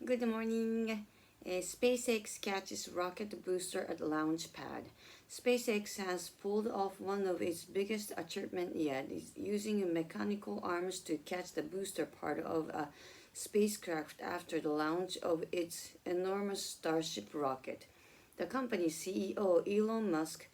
Good morning. SpaceX catches rocket booster at Launchpad. SpaceX has pulled off one of its biggest achievements yet, is using mechanical arms to catch the booster part of a spacecraft after the launch of its enormous Starship rocket. The company's CEO, Elon Musk,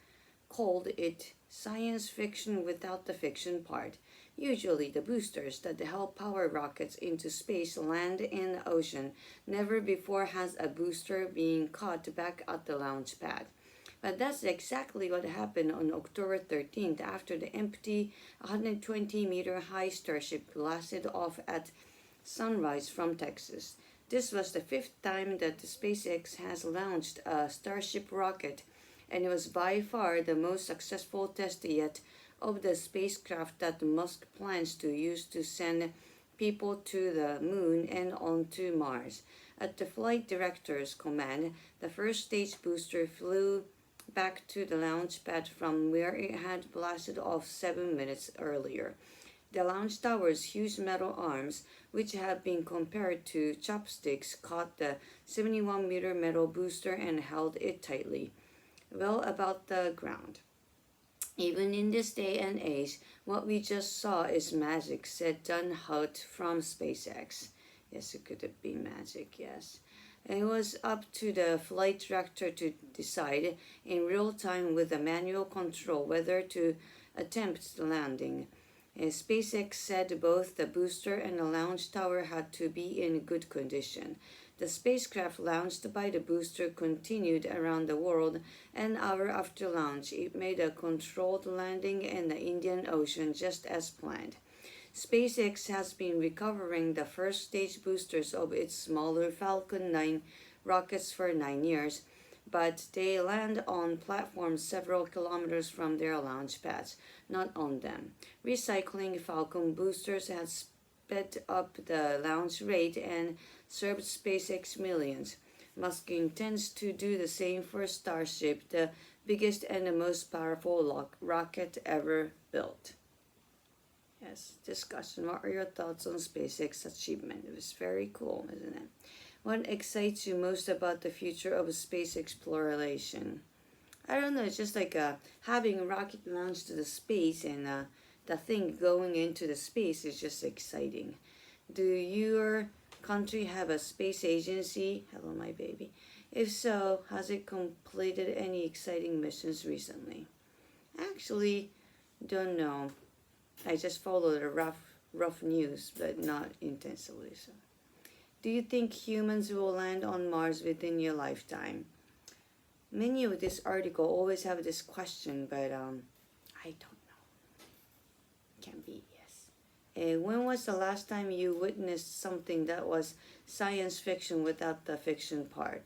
called it science fiction without the fiction part. Usually, the boosters that help power rockets into space land in the ocean. Never before has a booster been caught back at the launch pad. But that's exactly what happened on October 13th after the empty 120-meter high Starship blasted off at sunrise from Texas. This was the fifth time that the SpaceX has launched a Starship rocket, and it was by far the most successful test yet of the spacecraft that Musk plans to use to send people to the moon and onto Mars. At the flight director's command, the first stage booster flew back to the launch pad from where it had blasted off 7 minutes earlier. The launch tower's huge metal arms, which have been compared to chopsticks, caught the 71-meter metal booster and held it tightly, well above the ground. Even in this day and age, what we just saw is magic, said Don Hout from SpaceX. Yes, it could have been magic, yes. It was up to the flight director to decide in real time with a manual control whether to attempt the landing. SpaceX said both the booster and the launch tower had to be in good condition. The spacecraft launched by the booster continued around the world. An hour after launch, it made a controlled landing in the Indian Ocean just as planned. SpaceX has been recovering the first stage boosters of its smaller Falcon 9 rockets for 9 years, but they land on platforms several kilometers from their launch pads, not on them. Recycling Falcon boosters has sped up the launch rate and served SpaceX millions. Musk intends to do the same for Starship, the biggest and the most powerful rocket ever built. Yes, discussion. What are your thoughts on SpaceX achievement? It was very cool, isn't it? What excites you most about the future of space exploration? I don't know. It's just like having a rocket launched to the space and the thing going into the space is just exciting. Do your country have a space agency? Hello, my baby. If so, has it completed any exciting missions recently? Actually, don't know. I just follow the rough news, but not intensively. So, do you think humans will land on Mars within your lifetime? Many of this article always have this question, but I don't know. Can be yes. When was the last time you witnessed something that was science fiction without the fiction part?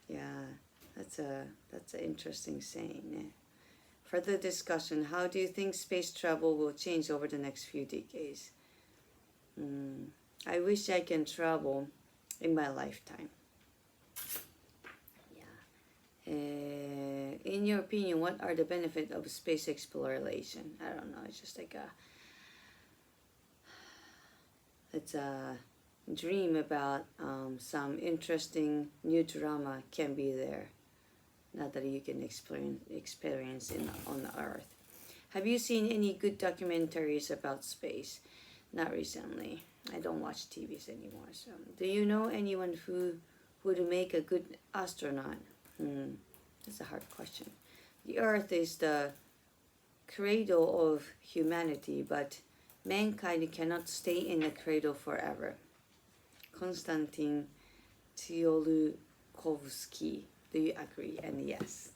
Yeah, that's an interesting saying. Further discussion. How do you think space travel will change over the next few decades? I wish I can travel in my lifetime. Yeah. In your opinion, what are the benefits of space exploration? I don't know. It's just like it's a dream about some interesting new drama can be there. Not that you can experience on Earth. Have you seen any good documentaries about space? Not recently. I don't watch TVs anymore. So, do you know anyone who would make a good astronaut? That's a hard question. The Earth is the cradle of humanity, but mankind cannot stay in the cradle forever. Konstantin Tsiolkovsky. Do you agree? And yes.